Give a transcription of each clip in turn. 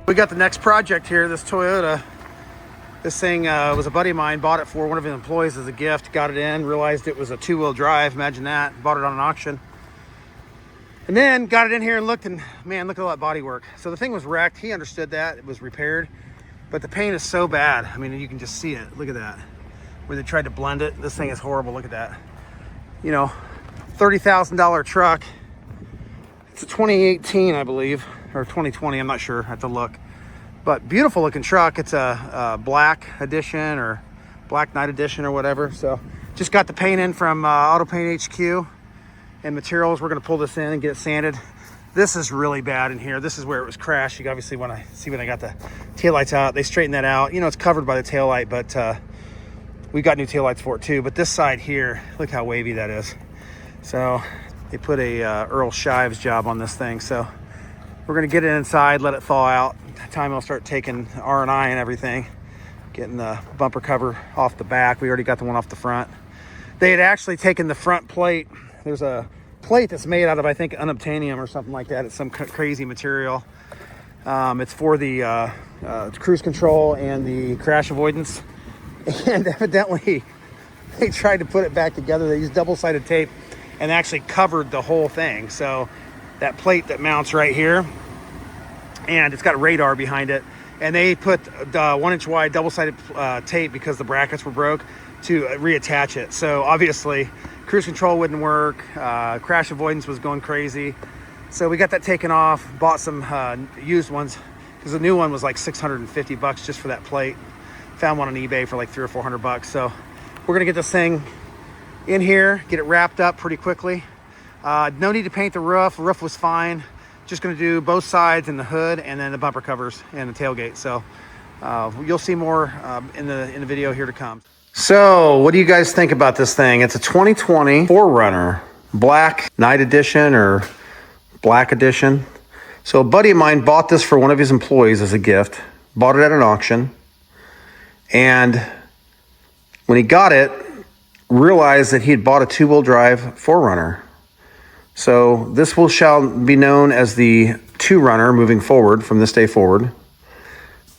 We got the next project here, this Toyota. This thing was a buddy of mine, bought it for one of his employees as a gift, got it in, realized it was a two-wheel drive, imagine that, bought it on an auction. And then got it in here and looked, and man, look at all that body work. So the thing was wrecked, he understood that, it was repaired, but the paint is so bad. I mean, you can just see it, look at that. Where they tried to blend it, this thing is horrible, look at that. You know, $30,000 truck. It's a 2018, I believe, or 2020, I'm not sure, I have to look. But beautiful looking truck. It's a black edition or black night edition or whatever. So just got the paint in from Auto Paint HQ and materials. We're gonna pull this in and get it sanded. This is really bad in here. This is where it was crashed. You can obviously when I got the taillights out, they straightened that out. You know, it's covered by the taillight, but we got new taillights for it too. But this side here, look how wavy that is. So they put a Earl Shives job on this thing. So we're gonna get it inside, let it thaw out. Time I'll start taking R&I and everything, getting the bumper cover off the back. We already got the one off the front. They had actually taken the front plate. There's a plate that's made out of, I think, unobtainium or something like that. It's some crazy material. It's for the cruise control and the crash avoidance. And evidently, they tried to put it back together. They used double-sided tape and actually covered the whole thing. So that plate that mounts right here, and it's got radar behind it, and they put the 1-inch wide double-sided tape because the brackets were broke to reattach it. So obviously cruise control wouldn't work, crash avoidance was going crazy. So we got that taken off, bought some used ones because the new one was like 650 bucks just for that plate. Found one on eBay for like 300 or 400 bucks. So we're gonna get this thing in here, get it wrapped up pretty quickly. No need to paint the roof. The roof was fine. Just going to do both sides and the hood and then the bumper covers and the tailgate. So you'll see more in the video here to come. So what do you guys think about this thing? It's a 2020 4Runner black night edition or black edition. So a buddy of mine bought this for one of his employees as a gift, bought it at an auction, and when he got it, realized that he had bought a two-wheel drive 4Runner. So this shall be known as the 2Runner moving forward from this day forward.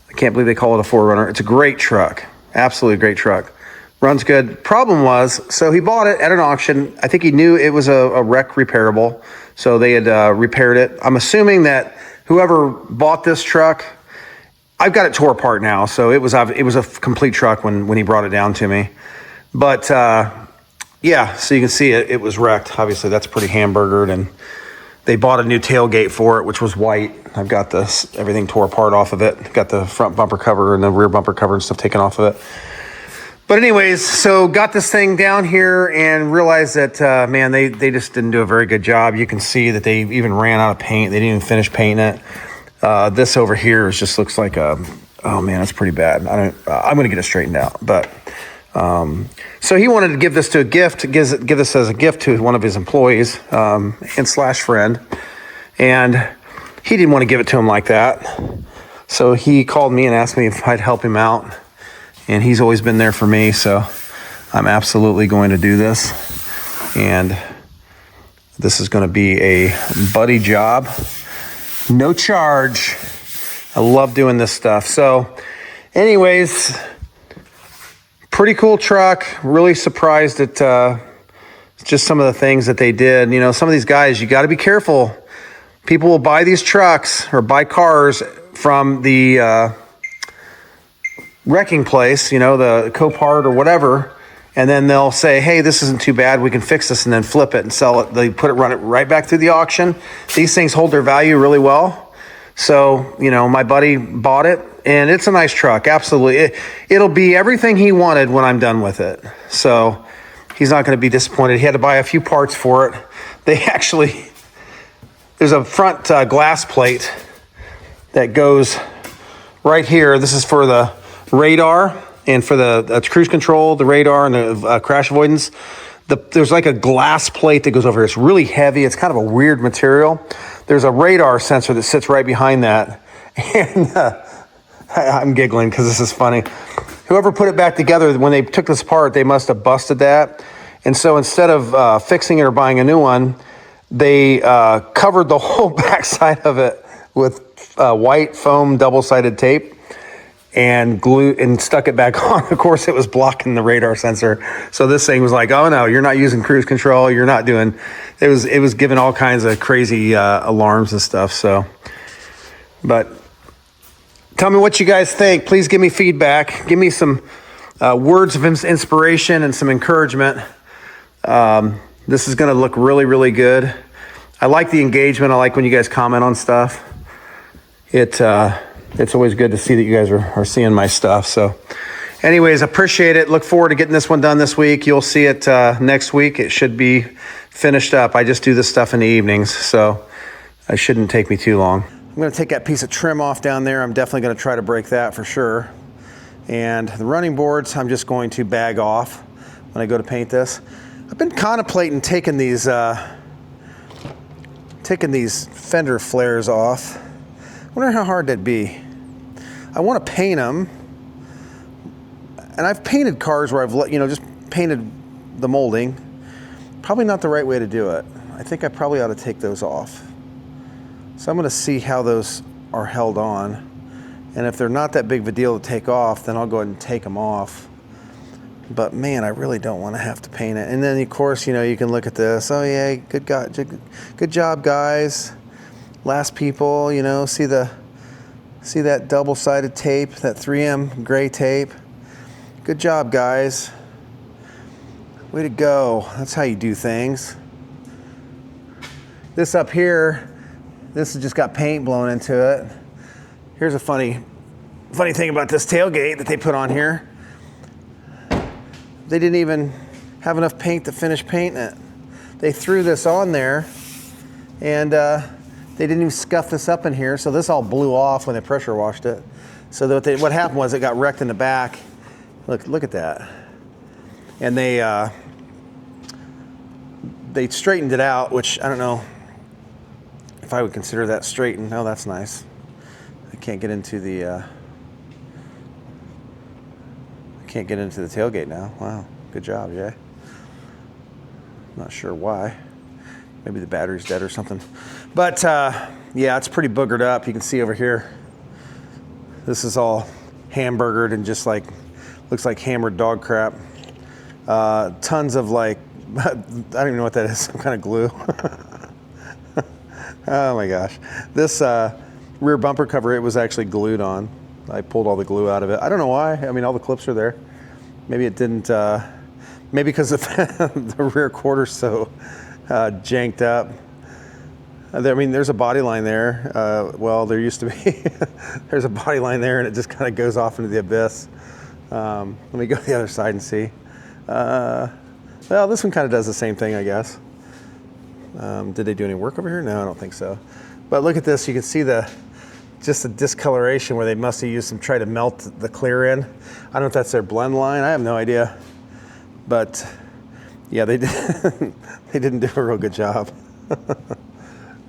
I can't believe they call it a 4Runner. It's a great truck, absolutely great truck. Runs good. Problem was, so he bought it at an auction. I think he knew it was a wreck repairable, so they had repaired it. I'm assuming that whoever bought this truck, I've got it tore apart now, so it was a complete truck when he brought it down to me. But yeah, so you can see it was wrecked. Obviously, that's pretty hamburgered, and they bought a new tailgate for it, which was white. I've got everything tore apart off of it. Got the front bumper cover and the rear bumper cover and stuff taken off of it. But anyways, so got this thing down here and realized that, man, they just didn't do a very good job. You can see that they even ran out of paint. They didn't even finish painting it. This over here just looks like oh man, that's pretty bad. I'm going to get it straightened out, but... so he wanted to give this to a gift, give this as a gift to one of his employees and / friend, and he didn't want to give it to him like that. So he called me and asked me if I'd help him out, and he's always been there for me. So I'm absolutely going to do this, and this is going to be a buddy job, no charge. I love doing this stuff. So anyways, pretty cool truck. Really surprised at just some of the things that they did. You know, some of these guys, you got to be careful. People will buy these trucks or buy cars from the wrecking place, you know, the Copart or whatever, and then they'll say, hey, this isn't too bad, we can fix this, and then flip it and sell it. They run it right back through the auction. These things hold their value really well. So, you know, my buddy bought it, and it's a nice truck, absolutely. It'll be everything he wanted when I'm done with it. So he's not going to be disappointed. He had to buy a few parts for it. There's a front glass plate that goes right here. This is for the radar and for the cruise control, the radar and the crash avoidance. There's like a glass plate that goes over here. It's really heavy. It's kind of a weird material. There's a radar sensor that sits right behind that. And I'm giggling because this is funny. Whoever put it back together, when they took this apart, they must have busted that. And so instead of fixing it or buying a new one, they covered the whole backside of it with white foam double-sided tape and stuck it back on. Of course, it was blocking the radar sensor. So this thing was like, oh no, you're not using cruise control. You're not doing, it was giving all kinds of crazy alarms and stuff. So, but tell me what you guys think. Please give me feedback. Give me some words of inspiration and some encouragement. This is going to look really, really good. I like the engagement. I like when you guys comment on stuff. It's always good to see that you guys are seeing my stuff. So anyways, appreciate it. Look forward to getting this one done this week. You'll see it next week. It should be finished up. I just do this stuff in the evenings, so it shouldn't take me too long. I'm going to take that piece of trim off down there. I'm definitely going to try to break that for sure. And the running boards, I'm just going to bag off when I go to paint this. I've been contemplating taking these fender flares off. I wonder how hard that'd be. I want to paint them, and I've painted cars where I've just painted the molding. Probably not the right way to do it. I think I probably ought to take those off. So I'm going to see how those are held on, and if they're not that big of a deal to take off, then I'll go ahead and take them off. But man, I really don't want to have to paint it. And then of course, you can look at this. Oh yeah, good job, guys. Last people, see that double-sided tape, that 3M gray tape. Good job, guys. Way to go. That's how you do things. This up here, this has just got paint blown into it. Here's a funny thing about this tailgate that they put on here. They didn't even have enough paint to finish painting it. They threw this on there, and they didn't even scuff this up in here, so this all blew off when they pressure washed it. So what happened was it got wrecked in the back. Look at that. And they straightened it out, which I don't know if I would consider that straightened. Oh, that's nice. I can't get into the tailgate now. Wow, good job, Jay. Not sure why. Maybe the battery's dead or something. But yeah, it's pretty boogered up. You can see over here, this is all hamburgered and just looks like hammered dog crap. Tons of I don't even know what that is, some kind of glue. Oh my gosh. This rear bumper cover, it was actually glued on. I pulled all the glue out of it. I don't know why. I mean, all the clips are there. Maybe it didn't, maybe because of the rear quarter's so janked up. I mean, there's a body line there. Well, there used to be. There's a body line there, and it just kind of goes off into the abyss. Let me go to the other side and see. Well, this one kind of does the same thing, I guess. Did they do any work over here? No, I don't think so. But look at this. You can see just the discoloration where they must have used some, try to melt the clear in. I don't know if that's their blend line. I have no idea. But yeah, they didn't do a real good job.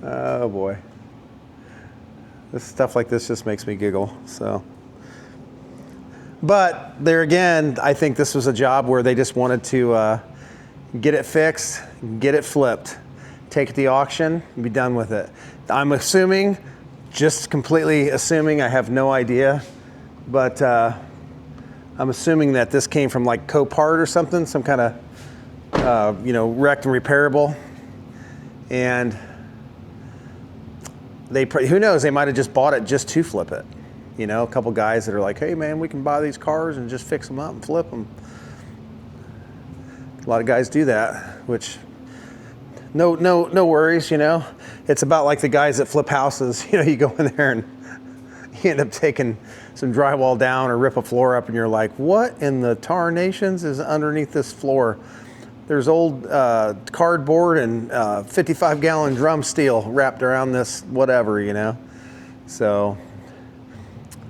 Oh boy. This stuff like this just makes me giggle. So, but there again, I think this was a job where they just wanted to get it fixed, get it flipped, take it to the auction, and be done with it. I'm assuming, just completely assuming, I have no idea, but I'm assuming that this came from like Copart or something, some kind of wrecked and repairable, and who knows, they might have just bought it just to flip it. A couple guys that are like, hey man, we can buy these cars and just fix them up and flip them. A lot of guys do that, which no worries, It's about like the guys that flip houses. You go in there and you end up taking some drywall down or rip a floor up, and you're like, what in the tarnations is underneath this floor? There's old cardboard and 55-gallon drum steel wrapped around this whatever, So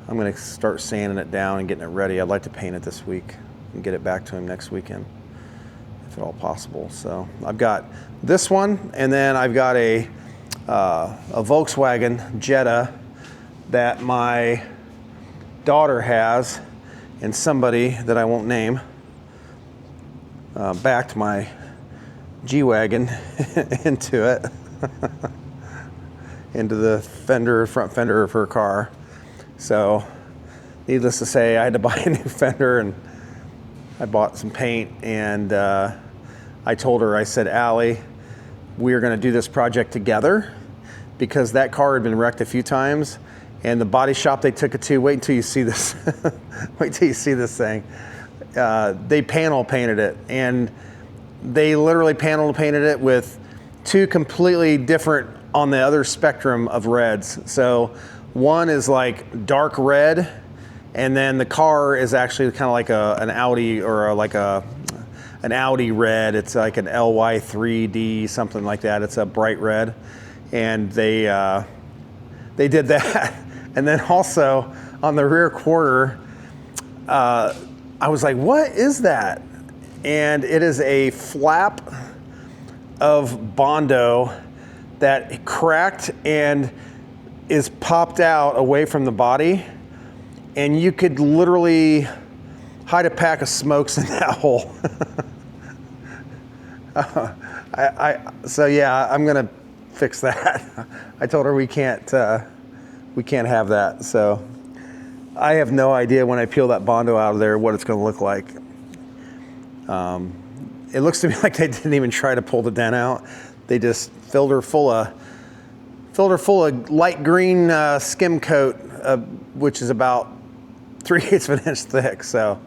I'm going to start sanding it down and getting it ready. I'd like to paint it this week and get it back to him next weekend, if at all possible. So I've got this one, and then I've got a Volkswagen Jetta that my daughter has, and somebody that I won't name backed my G-Wagon into it. into the front fender of her car. So needless to say, I had to buy a new fender, and I bought some paint, and I told her, I said, Allie, we are going to do this project together, because that car had been wrecked a few times, and the body shop they took it to, wait until you see this, wait till you see this thing. They panel painted it, and they literally panel painted it with two completely different on the other spectrum of reds. So one is like dark red, and then the car is actually kind of like an Audi, or an Audi red. It's like an LY3D, something like that. It's a bright red, and they did that. And then also on the rear quarter, I was like, what is that? And it is a flap of Bondo that cracked and is popped out away from the body. And you could literally hide a pack of smokes in that hole. So yeah, I'm gonna fix that. I told her we can't have that. So I have no idea when I peel that Bondo out of there what it's gonna look like. It looks to me like they didn't even try to pull the dent out. They just filled her full of light green skim coat, which is about 3/8 of an inch thick. So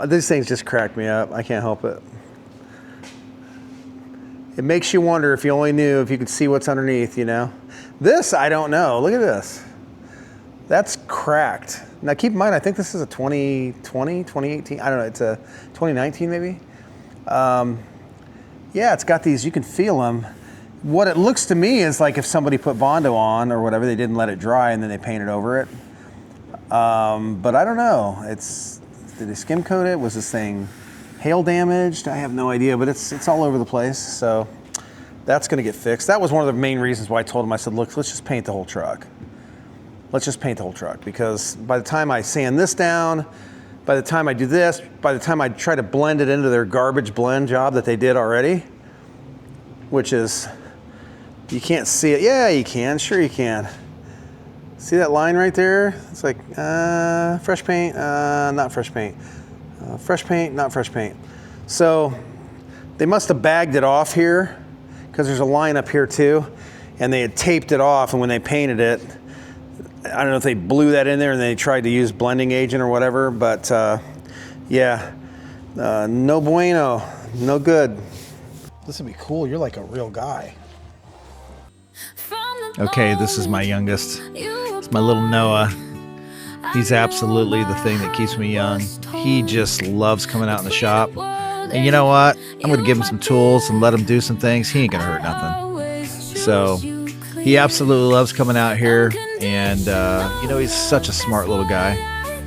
these things just crack me up. I can't help it. It makes you wonder, if you only knew, if you could see what's underneath, you know. This, I don't know. Look at this. That's cracked. Now keep in mind, I think this is a 2020, 2018. I don't know. It's a 2019 maybe. Yeah, it's got these, you can feel them. What it looks to me is like if somebody put Bondo on or whatever, they didn't let it dry and then they painted over it. But I don't know. Did they skim coat it? Was this thing hail damaged? I have no idea, but it's all over the place. So that's gonna get fixed. That was one of the main reasons why I told him, I said, look, let's just paint the whole truck. Let's just paint the whole truck, because by the time I sand this down, by the time I do this, by the time I try to blend it into their garbage blend job that they did already, which is, you can't see it. Yeah, you can, sure you can. See that line right there? It's like, fresh paint, not fresh paint. Fresh paint, not fresh paint. So they must have bagged it off here, because there's a line up here too, and they had taped it off, and when they painted it, I don't know if they blew that in there and they tried to use blending agent or whatever, but yeah, no bueno, no good. This would be cool. You're like a real guy. Okay, this is my youngest. It's my little Noah. He's absolutely the thing that keeps me young. He just loves coming out in the shop. And you know what? I'm going to give him some tools and let him do some things. He ain't going to hurt nothing. So he absolutely loves coming out here. And, you know, he's such a smart little guy.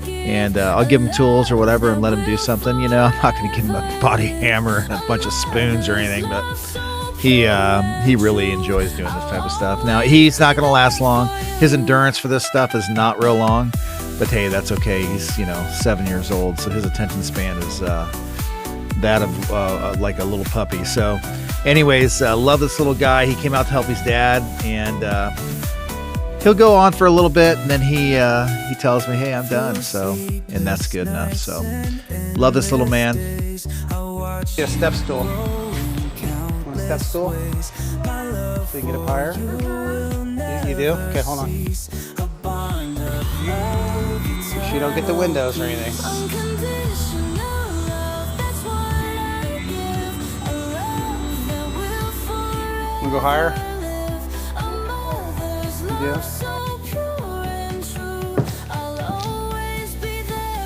And I'll give him tools or whatever and let him do something. You know, I'm not going to give him a body hammer and a bunch of spoons or anything, but he really enjoys doing this type of stuff. Now, he's not going to last long. His endurance for this stuff is not real long. But hey, that's okay. He's, 7 years old, so his attention span is that of like a little puppy. So anyways, love this little guy. He came out to help his dad, and he'll go on for a little bit, and then he tells me, hey, I'm done. So, and that's good enough. So love this little man. Get a step stool. Want a step stool? So you can get up higher? You do? Okay, hold on. Make sure you don't get the windows or anything. Want to go higher? You do?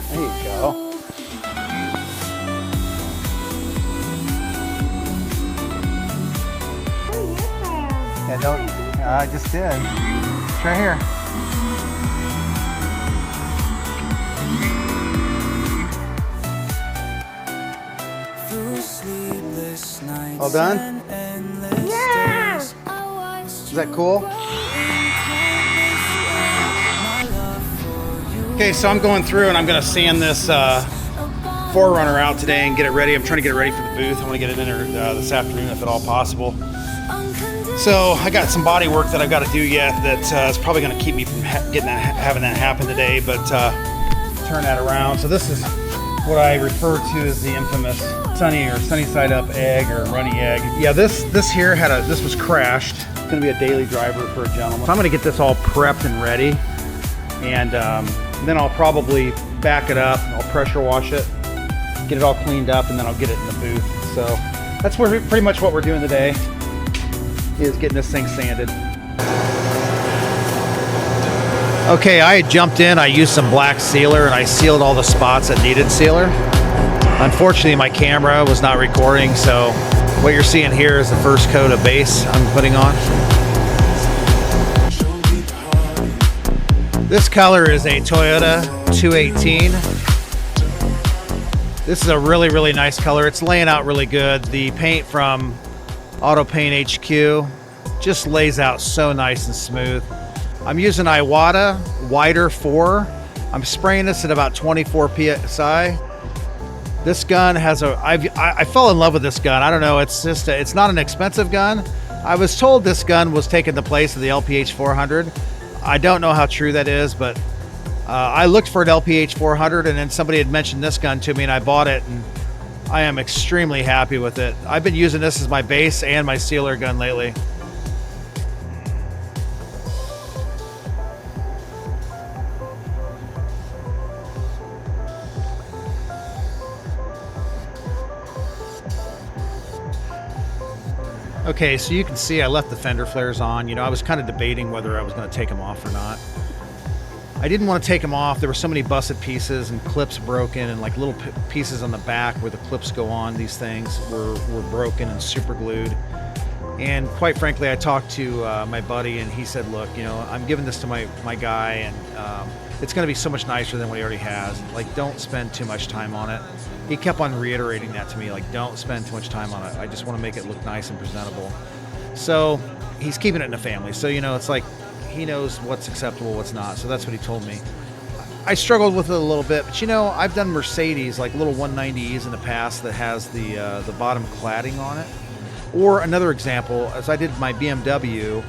There you go. Yeah, don't. I just did. It's right here. All done? Yeah! Is that cool? Okay, so I'm going through and I'm going to sand this 4Runner out today and get it ready. I'm trying to get it ready for the booth. I want to get it in there this afternoon if at all possible. So I got some body work that I've got to do yet that is probably going to keep me from having that happen today, but turn that around. So this is what I refer to as the infamous sunny or sunny side up egg or runny egg. Yeah, this here this was crashed. It's going to be a daily driver for a gentleman. So I'm going to get this all prepped and ready, and then I'll probably back it up. I'll pressure wash it, get it all cleaned up, and then I'll get it in the booth. So that's pretty much what we're doing today, is getting this thing sanded. Okay, I jumped in, I used some black sealer, and I sealed all the spots that needed sealer. Unfortunately, my camera was not recording, so what you're seeing here is the first coat of base I'm putting on. This color is a Toyota 218. This is a really, really nice color. It's laying out really good. The paint from Auto Paint HQ just lays out so nice and smooth. I'm using Iwata Wider 4. I'm spraying this at about 24 psi. This gun has I fell in love with this gun. I don't know, it's not an expensive gun. I was told this gun was taking the place of the LPH 400. I don't know how true that is, but I looked for an LPH 400 and then somebody had mentioned this gun to me and I bought it, and I am extremely happy with it. I've been using this as my base and my sealer gun lately. Okay, so you can see I left the fender flares on. You know, I was kind of debating whether I was going to take them off or not. I didn't want to take them off. There were so many busted pieces and clips broken, and like little pieces on the back where the clips go on these things were broken and super glued. And quite frankly, I talked to my buddy, and he said, look, you know, I'm giving this to my guy, and it's going to be so much nicer than what he already has. Like, don't spend too much time on it. He kept on reiterating that to me, like, don't spend too much time on it. I just want to make it look nice and presentable. So he's keeping it in the family. So, you know, it's like he knows what's acceptable, what's not. So that's what he told me. I struggled with it a little bit, but you know, I've done Mercedes, like little 190Es in the past that has the bottom cladding on it. Or another example, as I did my BMW,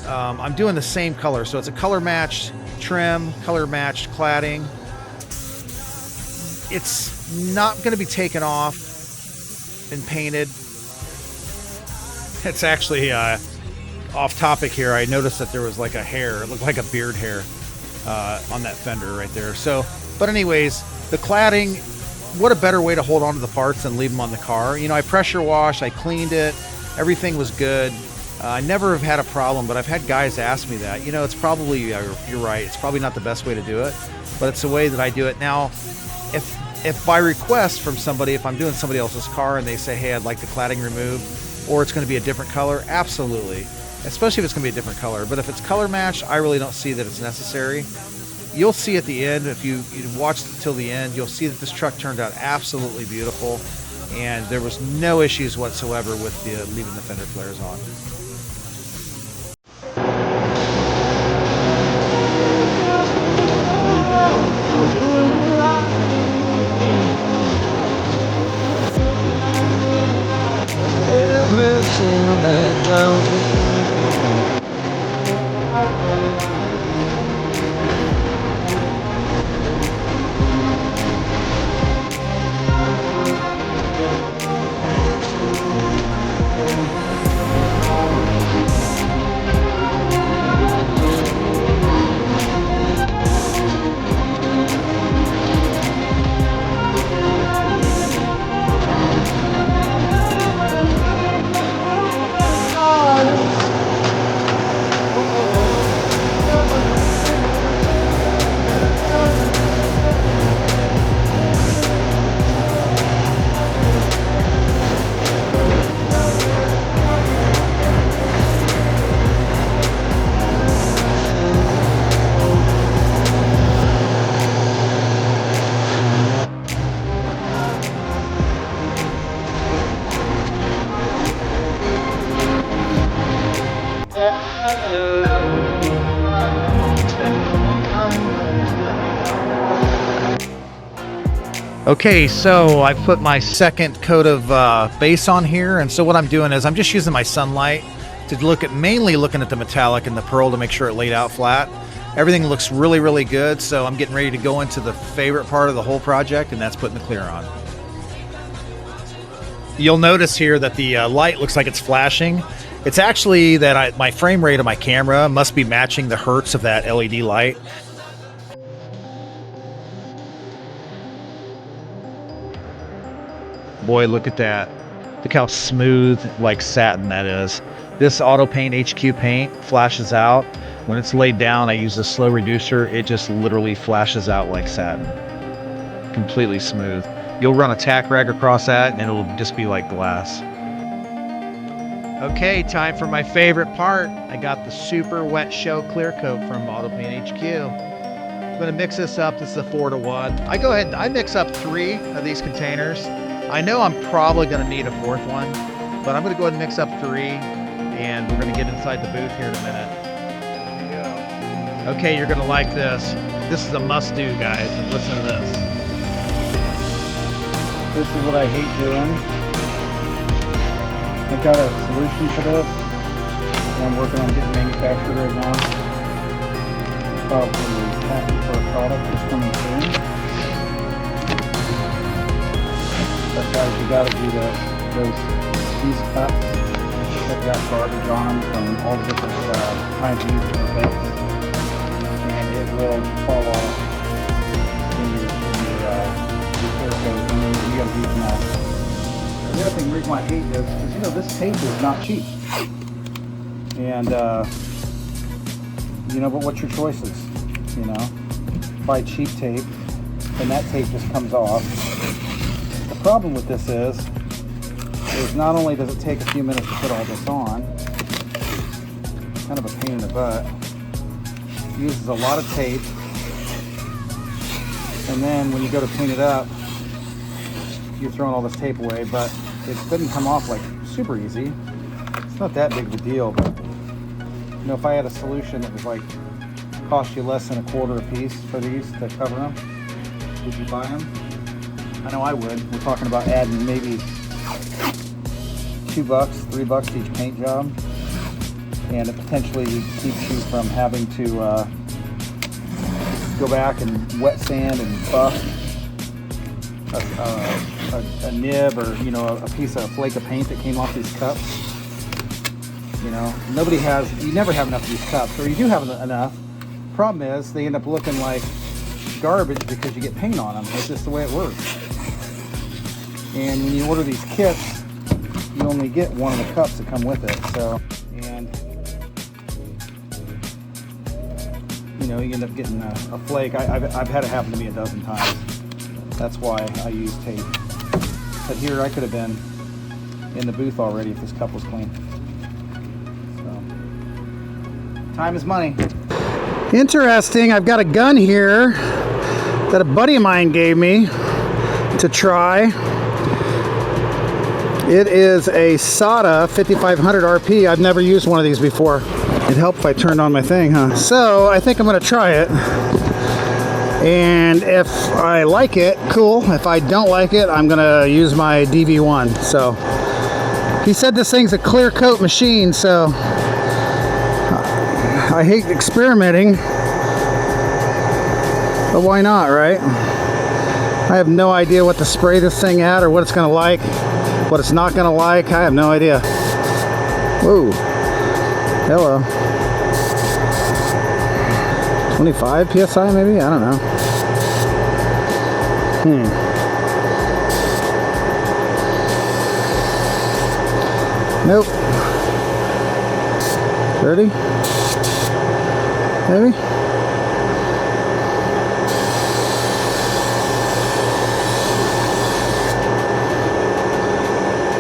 I'm doing the same color. So it's a color matched trim, color matched cladding. It's not going to be taken off and painted. It's actually off topic here. I noticed that there was like a hair. It looked like a beard hair on that fender right there. So, but anyways, the cladding, what a better way to hold on to the parts than leave them on the car. You know, I pressure washed, I cleaned it, everything was good. I never have had a problem, but I've had guys ask me that. You know, it's probably, you're right, it's probably not the best way to do it, but it's the way that I do it. Now, if by request from somebody, if I'm doing somebody else's car and they say, hey, I'd like the cladding removed, or it's going to be a different color, absolutely. Especially if it's going to be a different color. But if it's color matched, I really don't see that it's necessary. You'll see at the end, if you watched it till the end, you'll see that this truck turned out absolutely beautiful, and there was no issues whatsoever with leaving the fender flares on. Okay, so I put my second coat of base on here, and so what I'm doing is I'm just using my sunlight to mainly looking at the metallic and the pearl to make sure it laid out flat. Everything looks really, really good, so I'm getting ready to go into the favorite part of the whole project, and that's putting the clear on. You'll notice here that the light looks like it's flashing. It's actually that my frame rate of my camera must be matching the hertz of that LED light. Boy, look at that. Look how smooth, like satin that is. This Auto Paint HQ paint flashes out. When it's laid down, I use a slow reducer. It just literally flashes out like satin. Completely smooth. You'll run a tack rag across that and it'll just be like glass. Okay, time for my favorite part. I got the super wet show clear coat from Auto Paint HQ. I'm gonna mix this up. This is a 4-to-1. I go ahead and I mix up 3 of these containers. I know I'm probably gonna need a 4th one, but I'm gonna go ahead and mix up 3 and we're gonna get inside the booth here in a minute. Okay, you're gonna like this. This is a must-do, guys. Listen to this. This is what I hate doing. I've got a solution for this. I'm working on getting manufactured right now. It's probably patent for a product that's coming soon. But guys, you gotta do this. These cups have got garbage on them from all the different kinds of use for bits. And it will fall off when you clear coat, and then you gotta do that. The other thing, the reason why I hate this is, you know, this tape is not cheap. And, you know, but what's your choices? You know, buy cheap tape, and that tape just comes off. The problem with this is not only does it take a few minutes to put all this on, it's kind of a pain in the butt. It uses a lot of tape, and then when you go to clean it up, you're throwing all this tape away, but it doesn't come off like super easy. It's not that big of a deal, but you know, if I had a solution that was like cost you less than $1/4 a piece for these to cover them, would you buy them? I know I would. We're talking about adding maybe $2, $3 to each paint job, and it potentially keeps you from having to go back and wet sand and buff a nib, or you know, a flake of paint that came off these cups. You know, you never have enough of these cups, or you do have enough. Problem is they end up looking like garbage because you get paint on them. It's just the way it works. And when you order these kits, you only get one of the cups that come with it. So, and you know, you end up getting a flake. I've had it happen to me a dozen times. That's why I use tape. But here I could have been in the booth already if this cup was clean. So, time is money. Interesting. I've got a gun here that a buddy of mine gave me to try. It is a SATA 5500 RP. I've never used one of these before. It'd help if I turned on my thing, huh? So I think I'm gonna try it. And if I like it, cool. If I don't like it, I'm gonna use my DV1. So he said this thing's a clear coat machine, so I hate experimenting, but why not, right? I have no idea what to spray this thing at or what it's gonna like, what it's not gonna like. I have no idea. Whoa, hello. 25 PSI maybe? I don't know. Nope. 30? Maybe?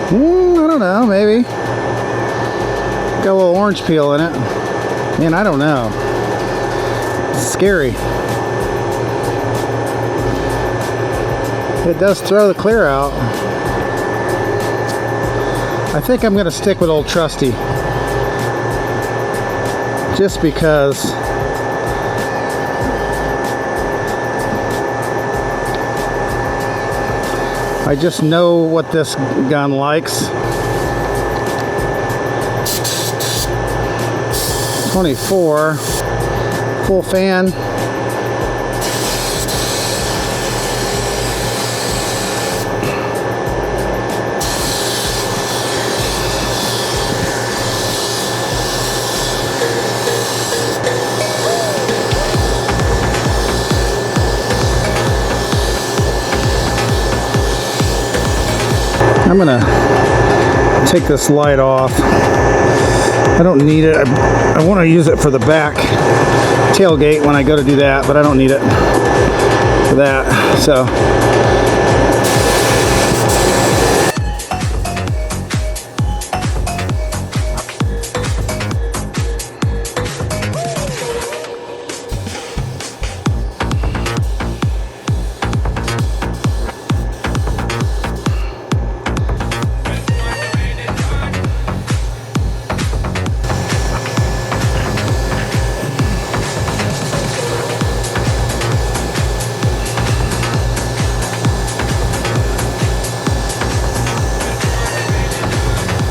I don't know, maybe. Got a little orange peel in it. Man, I don't know. It's scary. It does throw the clear out. I think I'm going to stick with old trusty. Just because I just know what this gun likes. 24, full fan. I'm gonna take this light off. I don't need it. I want to use it for the back tailgate when I go to do that, but I don't need it for that. So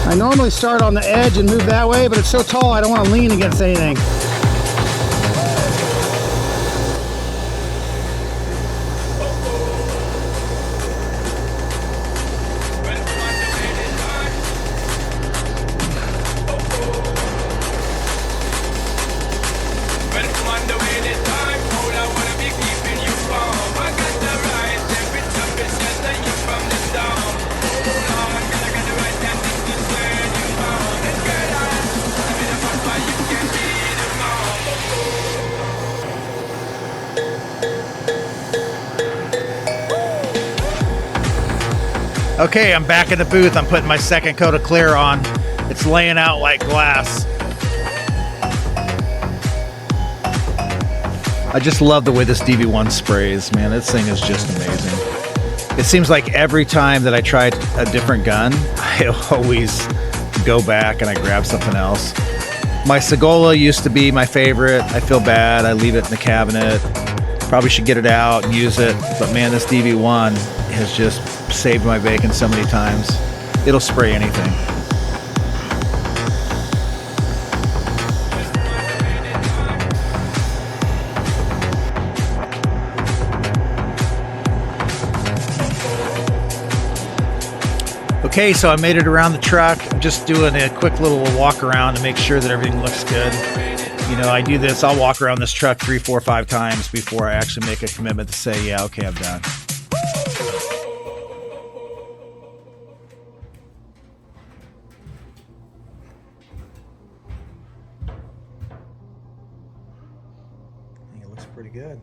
I normally start on the edge and move that way, but it's so tall I don't want to lean against anything. Okay, I'm back in the booth. I'm putting my second coat of clear on. It's laying out like glass. I just love the way this DV1 sprays, man. This thing is just amazing. It seems like every time that I try a different gun, I always go back and I grab something else. My Segola used to be my favorite. I feel bad. I leave it in the cabinet. Probably should get it out and use it. But man, this DV1 has just saved my bacon so many times. It'll spray anything. Okay, so I made it around the truck. I'm just doing a quick little walk around to make sure that everything looks good. You know, I do this, I'll walk around this truck 3, 4, 5 times before I actually make a commitment to say, yeah, okay, I'm done. I think it looks pretty good.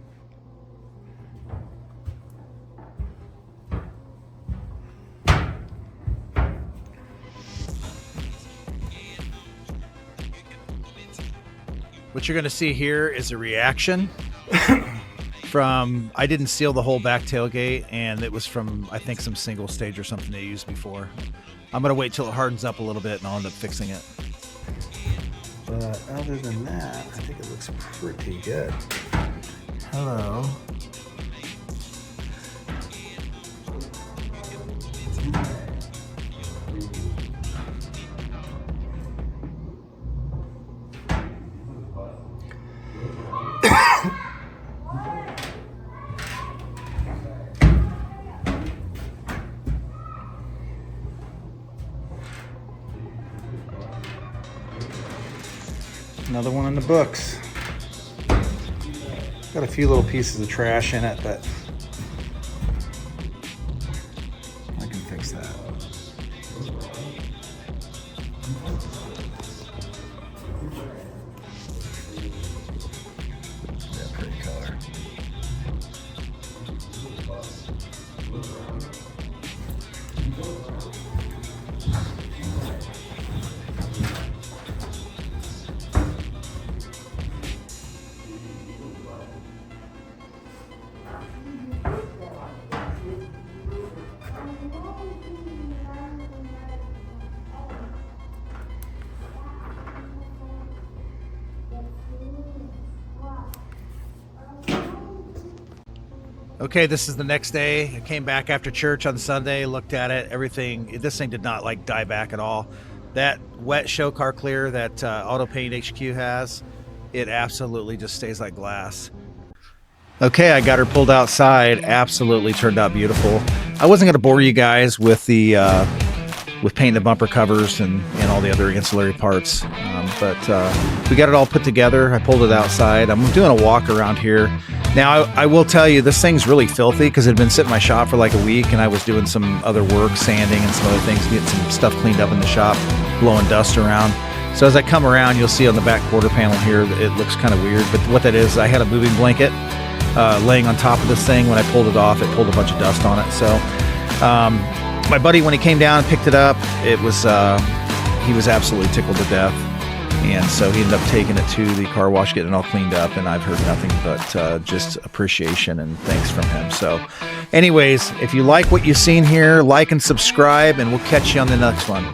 What you're going to see here is a reaction from, I didn't seal the whole back tailgate, and it was from, I think, some single stage or something they used before. I'm going to wait till it hardens up a little bit and I'll end up fixing it. But other than that, I think it looks pretty good. Hello. Another one in the books. Got a few little pieces of trash in it, but I can fix that. Yeah, pretty color. Okay, this is the next day. I came back after church on Sunday, looked at it, everything. This thing did not like die back at all. That wet show car clear that Auto Paint HQ has, it absolutely just stays like glass. Okay, I got her pulled outside. Absolutely turned out beautiful. I wasn't going to bore you guys with the with painting the bumper covers and all the other ancillary parts, but we got it all put together. I pulled it outside. I'm doing a walk around here. Now, I will tell you, this thing's really filthy because it had been sitting in my shop for like a week, and I was doing some other work, sanding and some other things, getting some stuff cleaned up in the shop, blowing dust around. So as I come around, you'll see on the back quarter panel here, it looks kind of weird, but what that is, I had a moving blanket laying on top of this thing. When I pulled it off, it pulled a bunch of dust on it. So my buddy, when he came down and picked it up, it was he was absolutely tickled to death, and so he ended up taking it to the car wash, getting it all cleaned up, and I've heard nothing but just appreciation and thanks from him. So anyways, if you like what you've seen here, like and subscribe, and we'll catch you on the next one.